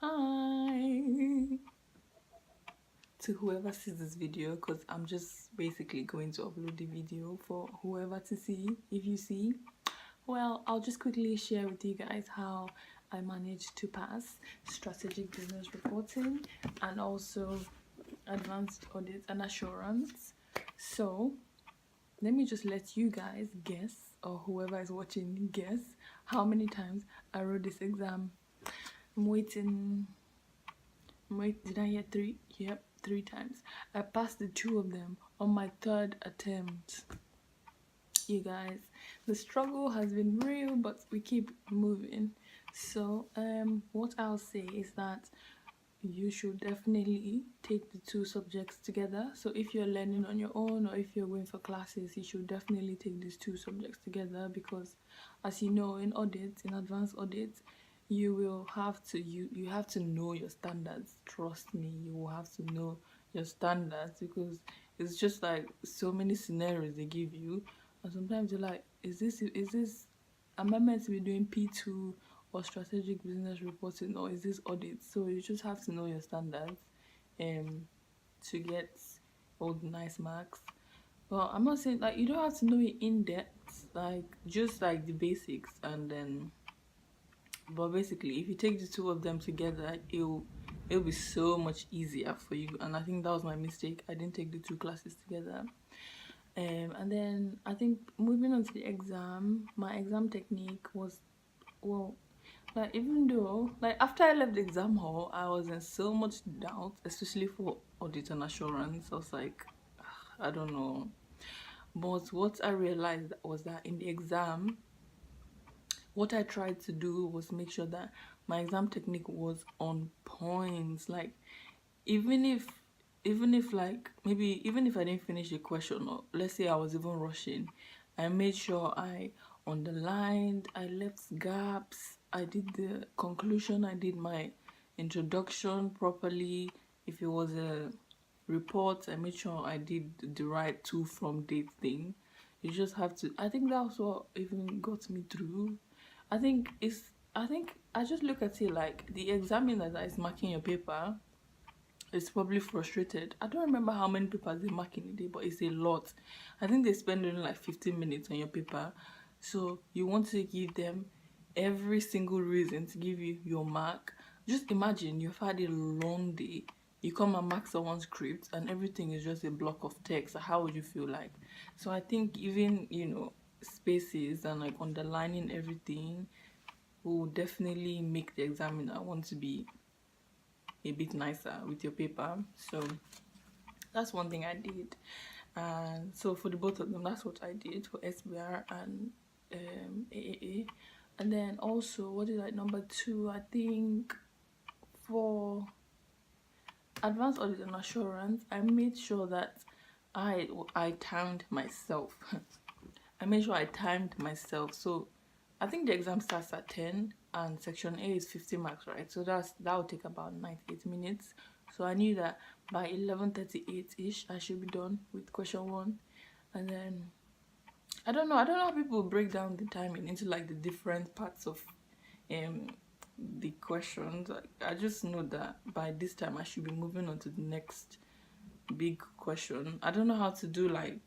Hi to whoever sees this video, because I'm just basically going to upload the video for whoever to see. If you see, well, I'll just quickly share with you guys how I managed to pass strategic business reporting and also advanced audit and assurance. So let me just let you guys guess, or whoever is watching guess, how many times I wrote this exam. I'm waiting. Wait, did I hear 3? Yep, 3 times. I passed the 2 of them on my 3rd attempt. You guys, the struggle has been real, but we keep moving. So what I'll say is that you should definitely take the 2 subjects together. So if you're learning on your own or if you're going for classes, you should definitely take these 2 subjects together, because as you know, in audit, in advanced audit, you will have to you have to know your standards. Trust me, you will have to know your standards, because it's just like so many scenarios they give you, and sometimes you're like, is this am I meant to be doing P2 or strategic business reporting, or is this audit? So you just have to know your standards to get all the nice marks. Well, I'm not saying like you don't have to know it in depth, like just like the basics, and then but basically if you take the 2 of them together, it'll be so much easier for you. And I think that was my mistake. I didn't take the 2 classes together. And then I think moving on to the exam, my exam technique was, well, like even though like after I left the exam hall, I was in so much doubt, especially for audit and assurance. I was like, I don't know. But what I realized was that in the exam, what I tried to do was make sure that my exam technique was on point. Like even if like maybe even if I didn't finish the question, or let's say I was even rushing, I made sure I underlined, I left gaps, I did the conclusion, I did my introduction properly. If it was a report, I made sure I did the right to from date thing. You just have to, I think that's what even got me through. I think I just look at it like the examiner that is marking your paper is probably frustrated. I don't remember how many papers they mark in a day, but it's a lot. I think they spend only like 15 minutes on your paper. So you want to give them every single reason to give you your mark. Just imagine you've had a long day. You come and mark someone's script and everything is just a block of text. How would you feel like? So I think even, spaces and like underlining everything will definitely make the examiner want to be a bit nicer with your paper. So that's one thing I did. And so for the both of them, that's what I did for SBR and AAA. And then also, what did I, number 2, I think for advanced audit and assurance, I made sure that I timed myself. I made sure I timed myself. So I think the exam starts at 10 and section A is 50 marks, right? So that will take about 98 minutes. So I knew that by 11:38ish I should be done with question 1. And then I don't know how people break down the timing into like the different parts of the questions. I just know that by this time I should be moving on to the next big question. I don't know how to do like,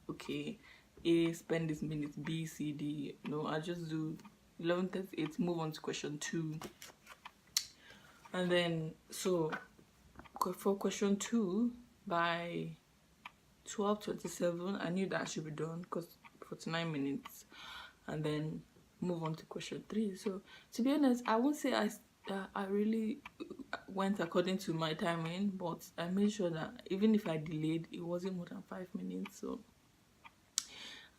okay, A, spend this minute, B, C, D. No, I just do 11:38, move on to question 2. And then, so for question 2, by 12:27, I knew that I should be done because 49 minutes. And then move on to question 3. So to be honest, I won't say I really went according to my timing, but I made sure that even if I delayed, it wasn't more than 5 minutes. So,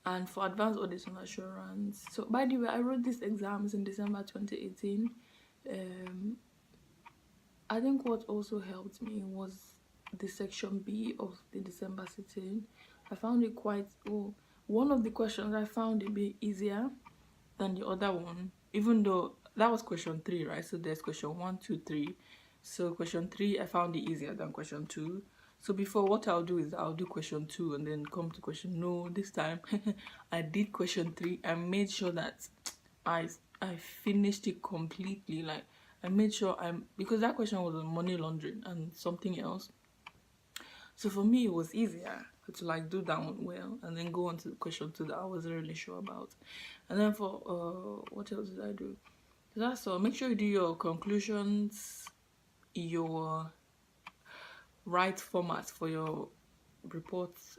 and for advanced audit and assurance, so by the way, I wrote these exams in December 2018. I think what also helped me was the section B of the December sitting. I found it quite, one of the questions I found a bit easier than the other one, even though that was question 3, right? So there's question 1, 2, 3. So question 3, I found it easier than question 2. So before, what I'll do is I'll do question 2 and then come to question. No, this time I did question 3. I made sure that I finished it completely. Like I made sure because that question was on money laundering and something else. So for me, it was easier to like do that one well and then go on to the question two that I wasn't really sure about. And then for what else did I do? That's all. Make sure you do your conclusions, your right format for your reports.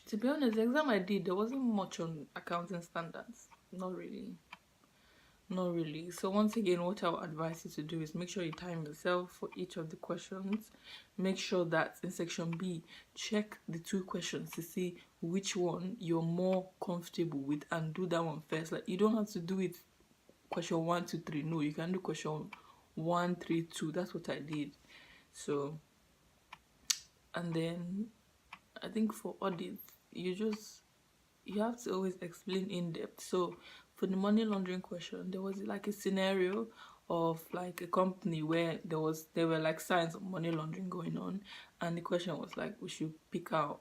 To be honest, the exam I did, there wasn't much on accounting standards. Not really. Not really. So once again, what I would advise you to do is make sure you time yourself for each of the questions. Make sure that in section B, check the 2 questions to see which one you're more comfortable with and do that one first. Like, you don't have to do it question 1, 2, 3. No, you can do question 1, 3, 2. That's what I did. So, and then I think for audit, you have to always explain in depth. So for the money laundering question, there was like a scenario of like a company where there were like signs of money laundering going on, and the question was like, we should pick out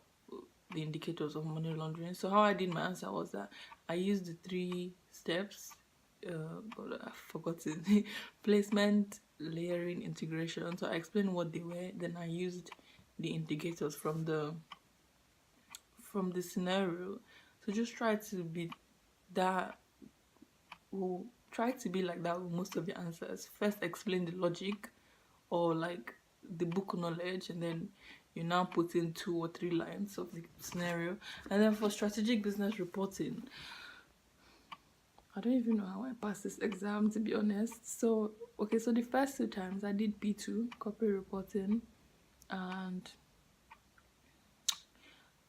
the indicators of money laundering. So how I did my answer was that I used the 3 steps, but I've forgotten placement, layering, integration. So I explained what they were, then I used the indicators from the scenario. So just try to be that, will try to be like that with most of your answers. First explain the logic or like the book knowledge, and then you now put in 2 or 3 lines of the scenario. And then for strategic business reporting, I don't even know how I passed this exam, to be honest. So okay, so the first 2 times I did P2 corporate reporting, and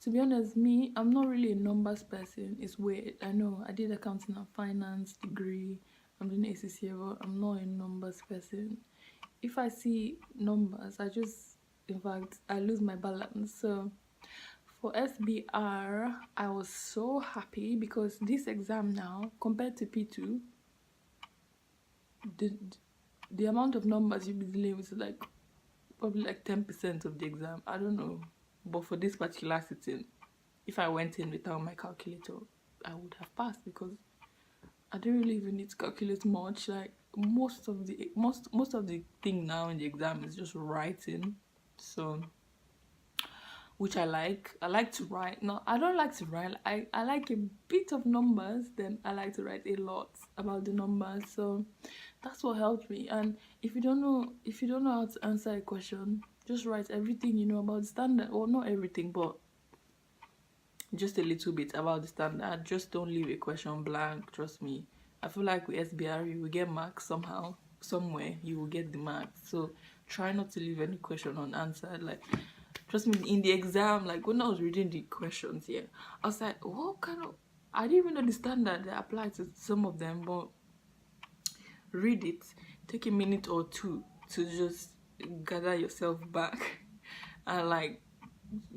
to be honest, me, I'm not really a numbers person. It's weird. I know I did accounting and finance degree. I'm doing ACCA, but I'm not a numbers person. If I see numbers, in fact, I lose my balance. So for SBR, I was so happy because this exam now, compared to P2, the amount of numbers you'll be dealing with is like probably like 10% of the exam. I don't know. But for this particular sitting, if I went in without my calculator, I would have passed because I don't really even need to calculate much. Like most of the thing now in the exam is just writing. So which I like. I like to write. No, I don't like to write. I like a bit of numbers, then I like to write a lot about the numbers. So that's what helped me. And if you don't know how to answer a question, just write everything you know about the standard. Or not everything, but just a little bit about the standard. Just don't leave a question blank. Trust me. I feel like with SBR you will get marks somehow. Somewhere you will get the marks. So try not to leave any question unanswered. Like, trust me, in the exam, like when I was reading the questions here, I was like, what kind of, I didn't even know the standard that applied to some of them, but read it, take a minute or 2 to just gather yourself back and like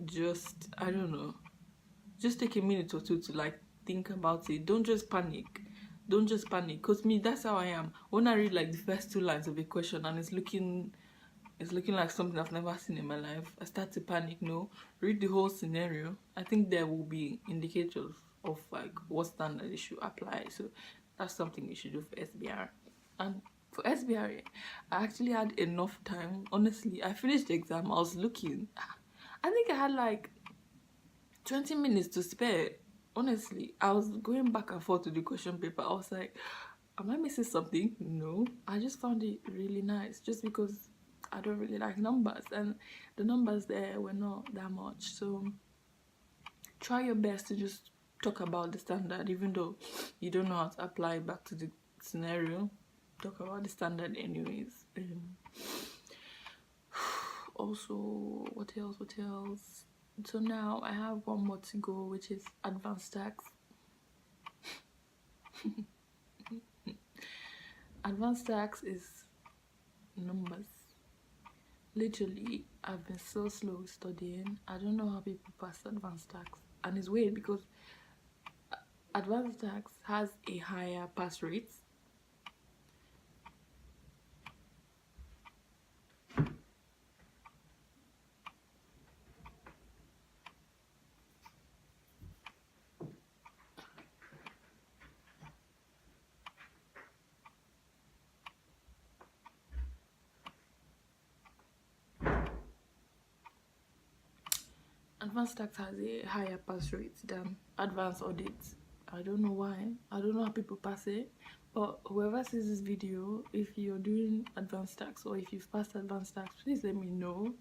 just, I don't know, just take a minute or 2 to like think about it. Don't just panic. Because me, that's how I am. When I read like the first 2 lines of a question and it's looking like something I've never seen in my life, I start to panic. No, read the whole scenario. I think there will be indicators of like what standard you should apply. So that's something you should do for SBR. And for SBR, I actually had enough time. Honestly, I finished the exam. I was looking. I think I had like 20 minutes to spare. Honestly, I was going back and forth to the question paper. I was like, am I missing something? No, I just found it really nice just because I don't really like numbers, and the numbers there were not that much. So try your best to just talk about the standard, even though you don't know how to apply it back to the scenario. Talk about the standard anyways. Also, what else? So now I have one more to go, which is advanced tax. Advanced tax is numbers. Literally, I've been so slow studying. I don't know how people pass advanced tax. And it's weird because advanced tax has a higher pass rate. advanced tax has a higher pass rate than advanced audit. I don't know why. I don't know how people pass it. But whoever sees this video, if you're doing advanced tax or if you've passed advanced tax, please let me know,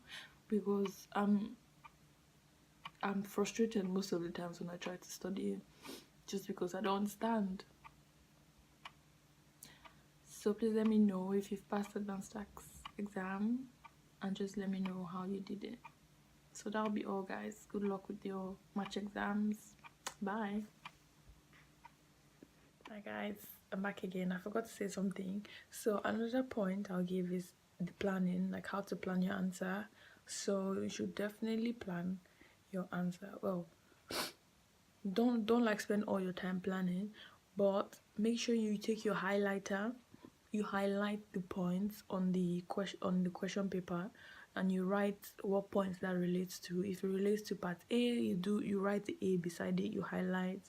because I'm frustrated most of the times when I try to study it, just because I don't understand. So please let me know if you've passed advanced tax exam, and just let me know how you did it. So that'll be all, guys. Good luck with your March exams. Bye. Hi guys, I'm back again. I forgot to say something. So another point I'll give is the planning, like how to plan your answer. So you should definitely plan your answer. Well, don't like spend all your time planning, but make sure you take your highlighter, you highlight the points on the question paper, and you write what points that relates to. If it relates to part A, you write the A beside it, you highlight.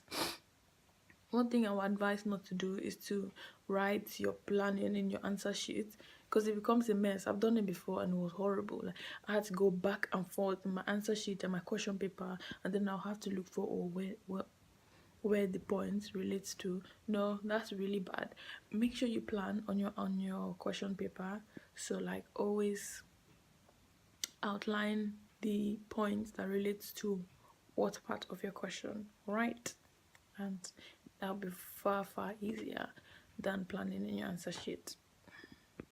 One thing I would advise not to do is to write your planning in your answer sheet, because it becomes a mess. I've done it before and it was horrible. Like, I had to go back and forth in my answer sheet and my question paper, and then I'll have to look for where the points relates to. No, that's really bad. Make sure you plan on your question paper. So like always outline the points that relates to what part of your question, right? And that'll be far easier than planning in your answer sheet.